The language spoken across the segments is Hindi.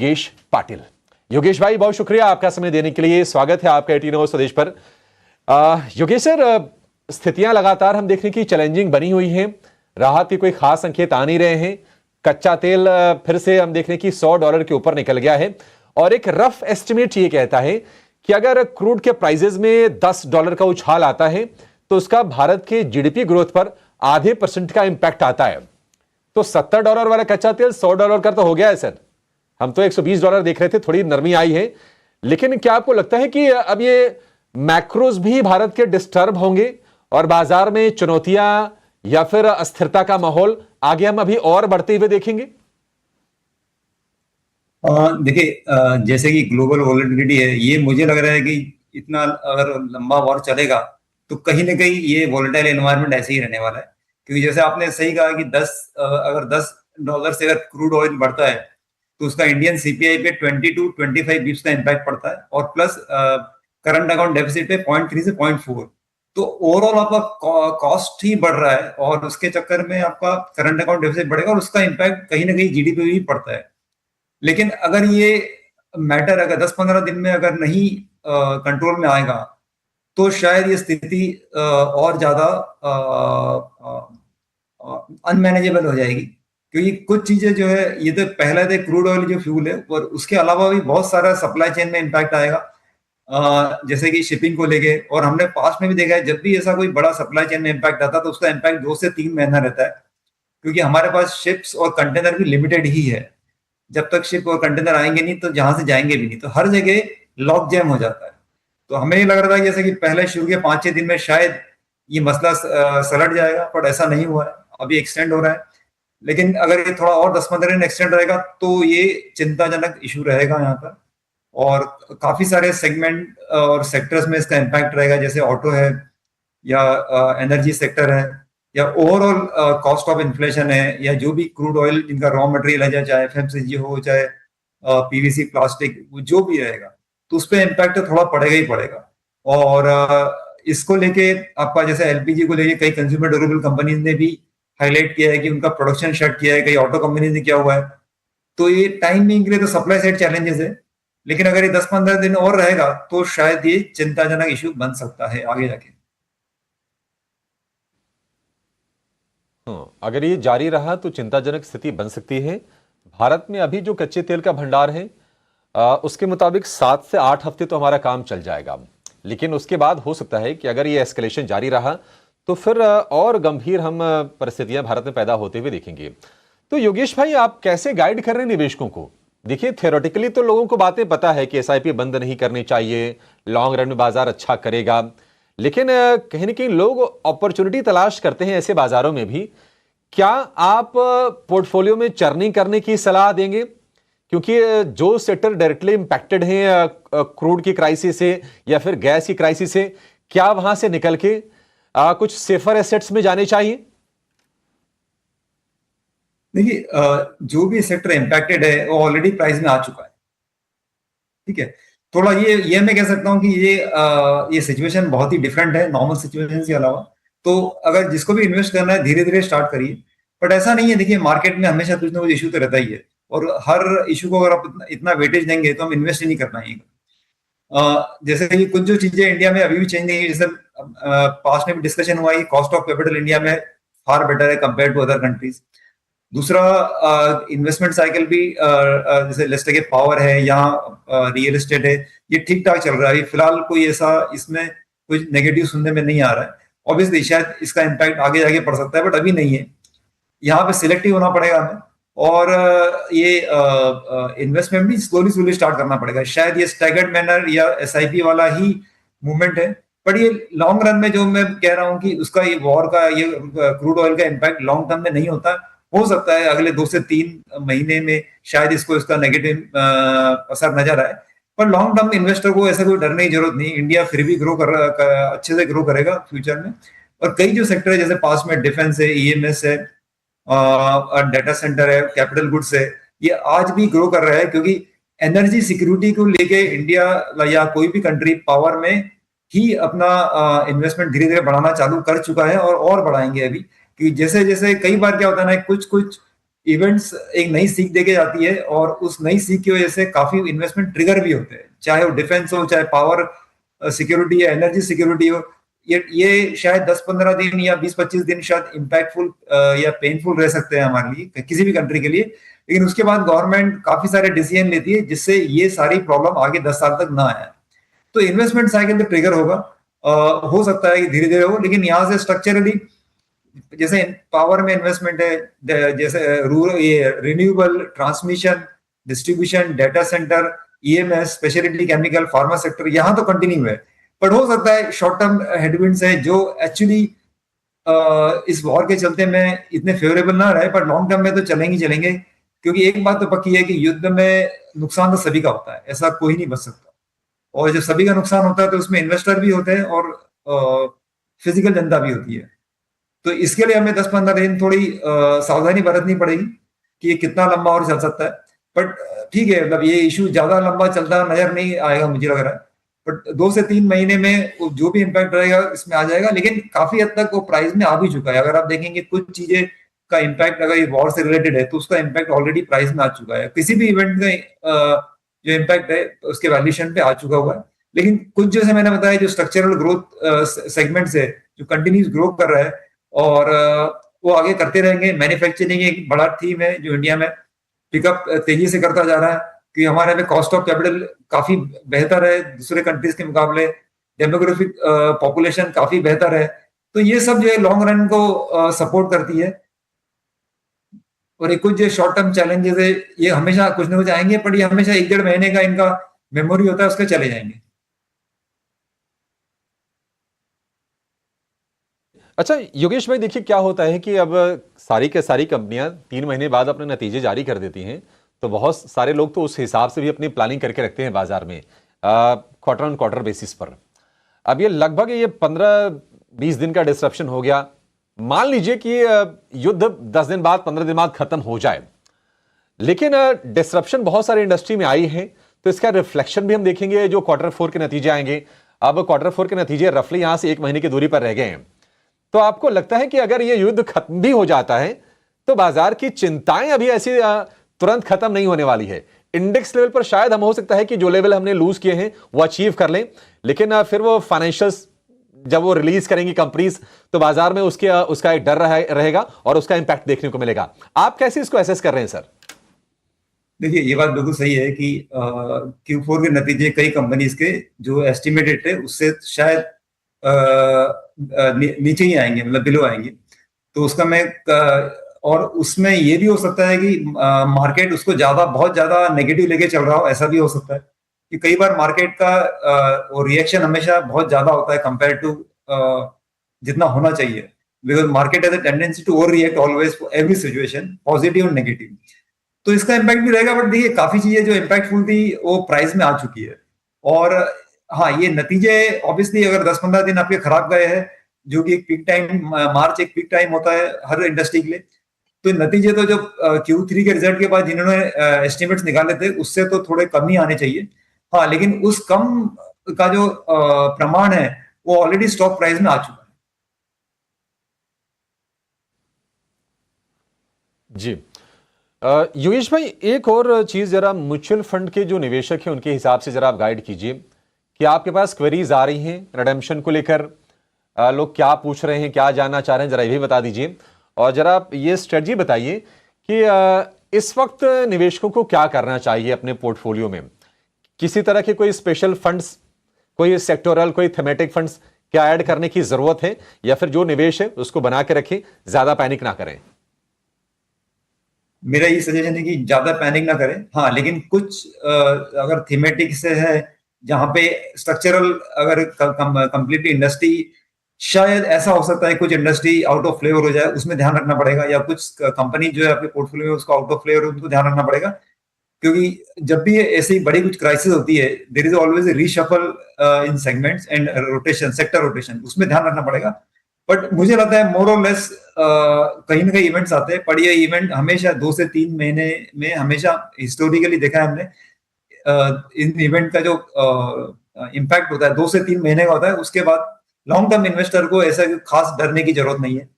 योगेश पाटिल। योगेश भाई, बहुत शुक्रिया आपका समय देने के लिए। स्वागत है आपका 18 आवर्स स्वदेश पर। योगेश सर, स्थितियां लगातार हम देख रहे हैं कि चैलेंजिंग बनी हुई हैं। राहत के कोई खास संकेत आ नहीं रहे हैं। कच्चा तेल फिर से हम देख रहे हैं कि $100 के ऊपर निकल गया है और एक रफ एस्टिमेट ये कहता है कि अगर क्रूड के प्राइसेस में $10 का उछाल आता है तो उसका भारत के जीडीपी ग्रोथ पर आधे % का इंपैक्ट आता है। तो $70 वाला कच्चा तेल $100 का तो हो गया है सर। हम तो $120 देख रहे थे, थोड़ी नरमी आई है। लेकिन क्या आपको लगता है कि अब ये मैक्रोज भी भारत के डिस्टर्ब होंगे और बाजार में चुनौतियां या फिर अस्थिरता का माहौल आगे हम अभी और बढ़ते हुए देखेंगे? देखिए, जैसे कि ग्लोबल वॉलेटिलिटी है, ये मुझे लग रहा है कि इतना अगर लंबा वॉर चलेगा तो कहीं ना कहीं ये वॉलेटाइल एनवायरनमेंट ऐसे ही रहने वाला है। क्योंकि जैसे आपने सही कहा कि अगर $10 से अगर क्रूड ऑयल बढ़ता है तो उसका इंडियन सीपीआई पे 20 to 25 बिप्स का इम्पैक्ट पड़ता है और प्लस करंट अकाउंट डेफिसिट पे 0.3 से 0.4। तो ओवरऑल आपका कॉस्ट ही बढ़ रहा है और उसके चक्कर में आपका करंट अकाउंट डेफिसिट बढ़ेगा और उसका इम्पैक्ट कहीं ना कहीं जीडीपी भी पड़ता है। लेकिन अगर ये मैटर अगर 10-15 दिन में अगर नहीं कंट्रोल में आएगा तो शायद ये स्थिति और ज्यादा अनमैनेजेबल हो जाएगी। क्योंकि कुछ चीजें जो है, ये तो पहला तो क्रूड ऑयल जो फ्यूल है, और उसके अलावा भी बहुत सारा सप्लाई चेन में इम्पैक्ट आएगा। जैसे कि शिपिंग को लेके, और हमने पास्ट में भी देखा है जब भी ऐसा कोई बड़ा सप्लाई चेन में इम्पैक्ट आता है तो उसका इम्पैक्ट 2 से 3 महीना रहता है। क्योंकि हमारे पास शिप्स और कंटेनर भी लिमिटेड ही है। जब तक शिप और कंटेनर आएंगे नहीं तो जहां से जाएंगे भी नहीं, तो हर जगह लॉक जैम हो जाता है। तो हमें ये लग रहा था जैसे कि पहले शुरू के 5-6 दिन में शायद ये मसला सलट जाएगा, पर ऐसा नहीं हुआ है, अभी एक्सटेंड हो रहा है। लेकिन अगर ये थोड़ा और 10-15 दिन एक्सटेंड रहेगा तो ये चिंताजनक इशू रहेगा यहाँ पर। और काफी सारे सेगमेंट और सेक्टर्स में इसका इम्पैक्ट रहेगा, जैसे ऑटो है या एनर्जी सेक्टर है या ओवरऑल कॉस्ट ऑफ इन्फ्लेशन है, या जो भी क्रूड ऑयल जिनका रॉ मटेरियल है, चाहे एफएमसीजी हो, चाहे पीवीसी प्लास्टिक, जो भी रहेगा, तो उस पर इम्पैक्ट तो थोड़ा पड़ेगा ही पड़ेगा। और इसको लेके आपका जैसे एलपीजी को लेके कई कंज्यूमर ड्यूरेबल कंपनीज ने भी हाईलाइट किया है कि उनका प्रोडक्शन शट किया है, कई ऑटो कंपनीज ने किया हुआ है। तो ये टाइम बिंग के लिए तो सप्लाई साइड चैलेंजेस है। लेकिन अगर ये 10-15 दिन और रहेगा तो शायद ये चिंताजनक इशू बन सकता है आगे जाके। अगर ये जारी रहा तो चिंताजनक स्थिति बन सकती है। भारत में अभी जो कच्चे तेल का भंडार है उसके मुताबिक 7 से 8 हफ्ते तो हमारा काम चल जाएगा। लेकिन उसके बाद हो सकता है कि अगर ये एस्केलेशन जारी रहा तो फिर और गंभीर हम परिस्थितियां भारत में पैदा होते हुए देखेंगे। तो योगेश भाई, आप कैसे गाइड कर रहे हैं निवेशकों को? देखिए, थियोरेटिकली तो लोगों को बातें पता है कि एसआईपी बंद नहीं करनी चाहिए, लॉन्ग रन में बाजार अच्छा करेगा। लेकिन कहीं ना कहीं लोग अपॉर्चुनिटी तलाश करते हैं ऐसे बाजारों में भी। क्या आप पोर्टफोलियो में चर्निंग करने की सलाह देंगे? क्योंकि जो सेक्टर डायरेक्टली इंपैक्टेड हैं क्रूड की क्राइसिस से या फिर गैस की क्राइसिस से, क्या वहां से निकल के कुछ सेफर एसेट्स में जाने चाहिए? देखिए, जो भी सेक्टर इंपैक्टेड है वो ऑलरेडी प्राइस में आ चुका है। ठीक है, थोड़ा ये मैं कह सकता हूँ कि ये सिचुएशन बहुत ही डिफरेंट है नॉर्मल सिचुएशन के अलावा। तो अगर जिसको भी इन्वेस्ट करना है धीरे धीरे स्टार्ट करिए। बट ऐसा नहीं है, देखिए मार्केट में हमेशा कुछ ना कुछ इशू तो रहता ही है, और हर इशू को अगर आप इतना वेटेज देंगे तो हम इन्वेस्ट ही नहीं कर पाएंगे। जैसे कि कुछ जो चीजें इंडिया में अभी भी चेंज नहीं है, जैसे पास्ट में भी डिस्कशन हुआ है, कॉस्ट ऑफ कैपिटल इंडिया में फार बेटर है कंपेयर टू अदर कंट्रीज। दूसरा, इन्वेस्टमेंट साइकिल भी जैसे लेट्स टेक पावर है या रियल एस्टेट है, ये ठीक ठाक चल रहा है। फिलहाल कोई ऐसा इसमें कुछ नेगेटिव सुनने में नहीं आ रहा है। ऑब्वियसली शायद इसका इम्पैक्ट आगे जाके पड़ सकता है, बट अभी नहीं है। यहाँ पे सिलेक्टिव होना पड़ेगा हमें, और ये इन्वेस्टमेंट भी स्लोली स्लोली स्टार्ट करना पड़ेगा। शायद ये स्टैगर्ड मैनर या एसआईपी वाला ही मूवमेंट है, बट ये लॉन्ग रन में जो मैं कह रहा हूँ कि उसका ये वॉर का, ये क्रूड ऑयल का इम्पैक्ट लॉन्ग टर्म में नहीं होता। हो सकता है अगले 2 से 3 महीने में शायद इसका नेगेटिव असर नजर आए, पर लॉन्ग टर्म इन्वेस्टर को ऐसा कोई डरने की जरूरत नहीं। इंडिया फिर भी अच्छे से ग्रो करेगा फ्यूचर में। और कई जो सेक्टर है, जैसे पास में डिफेंस है, ईएमएस है, डेटा सेंटर है, कैपिटल गुड्स है, ये आज भी ग्रो कर रहा है। क्योंकि एनर्जी सिक्योरिटी को लेके इंडिया या कोई भी कंट्री पावर में ही अपना इन्वेस्टमेंट धीरे धीरे बढ़ाना चालू कर चुका है और बढ़ाएंगे अभी। कि जैसे जैसे कई बार क्या होता है ना, कुछ कुछ इवेंट्स एक नई सीख देके जाती है, और उस नई सीख की वजह से काफी इन्वेस्टमेंट ट्रिगर भी होते हैं, चाहे वो डिफेंस हो, चाहे पावर सिक्योरिटी या एनर्जी सिक्योरिटी हो। ये शायद 10-15 दिन या 20-25 दिन शायद इम्पैक्टफुल या पेनफुल रह सकते हैं हमारे लिए, किसी भी कंट्री के लिए, लेकिन उसके बाद गवर्नमेंट काफी सारे डिसीजन लेती है जिससे ये सारी प्रॉब्लम आगे 10 साल तक ना आए। तो इन्वेस्टमेंट साइकिल तो ट्रिगर होगा, हो सकता है कि धीरे धीरे हो, लेकिन यहाँ से स्ट्रक्चरली जैसे पावर में इन्वेस्टमेंट है, जैसे रूरल ये renewable, transmission, distribution, data centre, EMS, speciality chemical, pharma sector, यहाँ तो कंटिन्यू है। पर हो सकता है शॉर्ट टर्म हेडविंड्स है जो एक्चुअली इस वॉर के चलते में इतने फेवरेबल ना रहे, पर लॉन्ग टर्म में तो चलेंगे चलेंगे, क्योंकि एक बात तो पक्की है कि युद्ध में नुकसान तो सभी का होता है, ऐसा कोई नहीं बच सकता। और जब सभी का नुकसान होता है तो उसमें इन्वेस्टर भी होते हैं और फिजिकल जनता भी होती है। तो इसके लिए हमें 10-15 दिन थोड़ी सावधानी बरतनी पड़ेगी कि ये कितना लंबा और चल सकता है। बट ठीक है, मतलब ये इशू ज्यादा लंबा चलता नजर नहीं आएगा मुझे लग रहा है, बट 2 से 3 महीने में जो भी इम्पैक्ट रहेगा इसमें आ जाएगा, लेकिन काफी हद तक वो प्राइस में आ भी चुका है। अगर आप देखेंगे कुछ चीजें का इम्पैक्ट अगर ये वॉर से रिलेटेड है तो उसका इम्पैक्ट ऑलरेडी प्राइस में आ चुका है, किसी भी इवेंट का जो इम्पैक्ट है उसके वैल्यूएशन पे आ चुका हुआ है। लेकिन कुछ जैसे मैंने बताया जो स्ट्रक्चरल ग्रोथ सेगमेंट्स है जो कंटिन्यूस ग्रो कर रहा है, और वो आगे करते रहेंगे। मैन्युफैक्चरिंग एक बड़ा थीम है जो इंडिया में पिकअप तेजी से करता जा रहा है, कि हमारे में कॉस्ट ऑफ कैपिटल काफी बेहतर है दूसरे कंट्रीज के मुकाबले, डेमोग्राफिक पॉपुलेशन काफी बेहतर है। तो ये सब जो है लॉन्ग रन को सपोर्ट करती है। और एक कुछ जो शॉर्ट टर्म चैलेंजेस है ये हमेशा कुछ ना कुछ आएंगे, पर ये हमेशा 1-1.5 महीने का इनका मेमोरी होता है, उसके चले जाएंगे। अच्छा योगेश भाई, देखिए क्या होता है कि अब सारी के सारी कंपनियां 3 महीने बाद अपने नतीजे जारी कर देती हैं, तो बहुत सारे लोग तो उस हिसाब से भी अपनी प्लानिंग करके रखते हैं बाजार में क्वार्टर ऑन क्वार्टर बेसिस पर। अब ये लगभग ये 15-20 दिन का डिसरप्शन हो गया। मान लीजिए कि युद्ध 10 दिन बाद 15 दिन बाद खत्म हो जाए, लेकिन डिसरप्शन बहुत सारी इंडस्ट्री में आई है, तो इसका रिफ्लेक्शन भी हम देखेंगे जो Q4 के नतीजे आएंगे। अब Q4 के नतीजे रफली यहां से 1 महीने की दूरी पर रह गए हैं। तो आपको लगता है कि अगर यह युद्ध खत्म भी हो जाता है तो बाजार की चिंताएं अभी ऐसी तुरंत खत्म नहीं होने वाली है। इंडेक्स लेवल पर शायद हम हो सकता है कि जो लेवल हमने लूज किए हैं वो अचीव कर लें, लेकिन फिर वो फाइनेंशियल्स जब वो रिलीज करेंगी कंपनीज तो बाजार में उसका एक डर रहेगा और उसका इंपैक्ट देखने को मिलेगा। आप कैसे इसको एसेस कर रहे हैं सर? देखिए ये बात बिल्कुल सही है कि Q4 के नतीजे कई कंपनीज के जो एस्टिमेटेड थे उससे शायद नीचे ही आएंगे, मतलब बिलो आएंगे। तो उसका मैं और उसमें ये भी हो सकता है कि मार्केट उसको बहुत ज्यादा नेगेटिव लेके चल रहा हो, ऐसा भी हो सकता है कि कई बार मार्केट का वो रिएक्शन हमेशा बहुत ज्यादा होता है कंपेयर टू जितना होना चाहिए, because market has a tendency to over react always for every situation, positive और नेगेटिव। तो इसका इम्पैक्ट भी रहेगा। बट देखिए काफी चीजें जो इम्पैक्टफुल थी वो प्राइस में आ चुकी है। और हाँ, ये नतीजे ऑब्वियसली अगर 10-15 दिन आपके खराब गए हैं, जो कि एक पीक टाइम, मार्च एक पीक टाइम होता है हर इंडस्ट्री के लिए, तो नतीजे तो जो Q3 के रिजल्ट के बाद जिन्होंने एस्टिमेट्स निकाले थे उससे तो थोड़े कम ही आने चाहिए। हाँ, लेकिन उस कम का जो प्रमाण है वो ऑलरेडी स्टॉक प्राइस में आ चुका है। जी योगेश भाई, एक और चीज जरा म्यूचुअल फंड के जो निवेशक हैं उनके हिसाब से जरा आप गाइड कीजिए कि आपके पास क्वेरीज आ रही हैं रिडेम्पशन को लेकर, लोग क्या पूछ रहे हैं, क्या जानना चाह रहे हैं, जरा ये भी बता दीजिए। और जरा आप ये स्ट्रेटजी बताइए कि इस वक्त निवेशकों को क्या करना चाहिए अपने पोर्टफोलियो में। किसी तरह के कोई स्पेशल फंड्स, कोई सेक्टोरल, कोई थेमेटिक फंड्स क्या ऐड करने की जरूरत है, या फिर जो निवेश है उसको बना के रखें, ज्यादा पैनिक ना करें? मेरा ये सजेशन है कि ज्यादा पैनिक ना करें। हाँ, लेकिन कुछ अगर थीमेटिक से है जहां पे स्ट्रक्चरल, अगर कंप्लीटली इंडस्ट्री, शायद ऐसा हो सकता है कुछ इंडस्ट्री आउट ऑफ फ्लेवर हो जाए, उसमें ध्यान रखना पड़ेगा, या कुछ कंपनी जो है आपके पोर्टफोलियो में उसका आउट ऑफ फ्लेवर है, उनको ध्यान रखना पड़ेगा। क्योंकि जब भी ऐसी बड़ी कुछ क्राइसिस होती है there is always a reshuffle in segments and rotation, sector rotation, उसमें ध्यान रखना पड़ेगा। बट मुझे लगता है मोर और लेस कहीं ना कहीं इवेंट्स आते हैं, पर ये इवेंट हमेशा 2 से 3 महीने में, हमेशा हिस्टोरिकली देखा है हमने, इन इवेंट का जो इम्पैक्ट होता है 2 से 3 महीने का होता है। उसके बाद लॉन्ग टर्म इन्वेस्टर को ऐसा खास डरने की जरूरत नहीं है।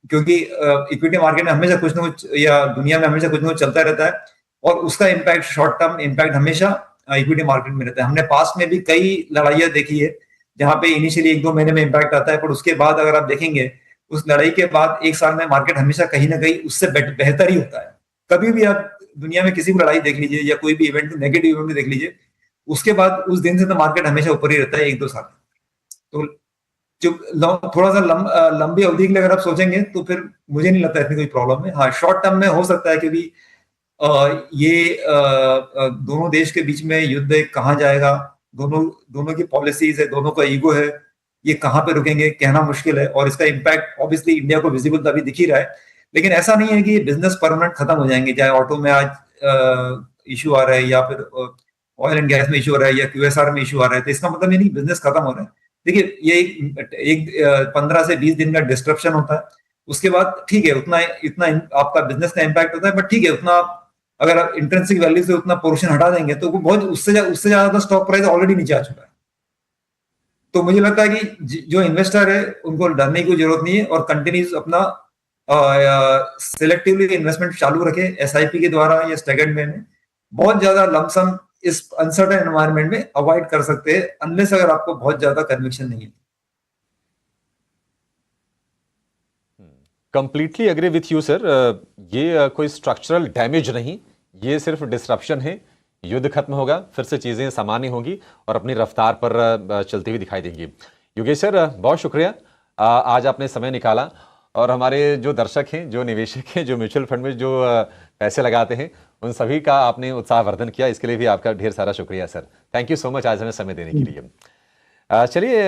क्योंकि इक्विटी मार्केट में हमेशा कुछ ना कुछ, या दुनिया में हमेशा कुछ ना कुछ चलता रहता है, और उसका इम्पैक्ट, शॉर्ट टर्म इम्पैक्ट हमेशा इक्विटी मार्केट में रहता है। हमने पास्ट में भी कई लड़ाइयां देखी है जहां पे इनिशियली 1-2 महीने में इम्पैक्ट आता है, पर उसके बाद अगर आप देखेंगे उस लड़ाई के बाद 1 साल में मार्केट हमेशा कहीं ना कहीं उससे बेहतर ही होता है। कभी भी आप दुनिया में किसी भी लड़ाई देख लीजिए या कोई भी इवेंट, नेगेटिव इवेंट देख लीजिए, उसके बाद उस दिन से तो मार्केट हमेशा ऊपर ही रहता है 1-2 साल। तो जो थोड़ा सा लंबी अवधि के लिए अगर आप सोचेंगे तो फिर मुझे नहीं लगता इतनी कोई प्रॉब्लम है। हाँ, शॉर्ट टर्म में हो सकता है, क्योंकि ये दोनों देश के बीच में युद्ध कहाँ जाएगा, दोनों दोनों की पॉलिसीज है, दोनों का ईगो है, ये कहाँ पे रुकेंगे कहना मुश्किल है, और इसका इम्पैक्ट ऑब्वियसली इंडिया को विजिबल अभी दिख ही रहा है। लेकिन ऐसा नहीं है कि बिजनेस परमानेंट खत्म हो जाएंगे, चाहे ऑटो में आज इशू आ रहा है, या फिर ऑयल एंड गैस में इशू आ रहा है, या क्यूएसआर में इशू आ रहा है, तो इसका मतलब ये नहीं बिजनेस खत्म हो रहा है। देखिए, ये एक 15 से 20 दिन का डिस्ट्रप्शन होता है, उसके बाद ठीक है, उतना इतना आपका बिजनेस का इम्पैक्ट होता है, बट ठीक है, उतना अगर आप इंट्रिंसिक वैल्यू से उतना पोर्शन हटा देंगे तो वो बहुत, उससे ज्यादा स्टॉक प्राइस ऑलरेडी नीचे आ चुका है। तो मुझे लगता है कि जो इन्वेस्टर है उनको डरने की जरूरत नहीं है, और कंटिन्यूस अपना सिलेक्टिवली इन्वेस्टमेंट चालू रखे, एसआईपी के द्वारा या स्टैगर्ड में। बहुत ज्यादा लमसम इस अनसर्टेन एनवायरनमेंट में अवॉइड कर सकते हैं, अनलेस अगर आपको बहुत ज्यादा कन्विक्शन नहीं है। Completely agree with you sir. ये कोई स्ट्रक्चरल डैमेज नहीं, ये सिर्फ डिसरप्शन है। युद्ध खत्म होगा, फिर से चीज़ें सामान्य होंगी और अपनी रफ्तार पर चलती हुई दिखाई देंगी। योगेश सर, बहुत शुक्रिया, आज आपने समय निकाला, और हमारे जो दर्शक हैं, जो निवेशक हैं, जो म्यूचुअल फंड में जो पैसे लगाते हैं, उन सभी का आपने उत्साहवर्धन किया। इसके लिए भी आपका ढेर सारा शुक्रिया sir. Thank you so much आज हमें समय देने के लिए। चलिए।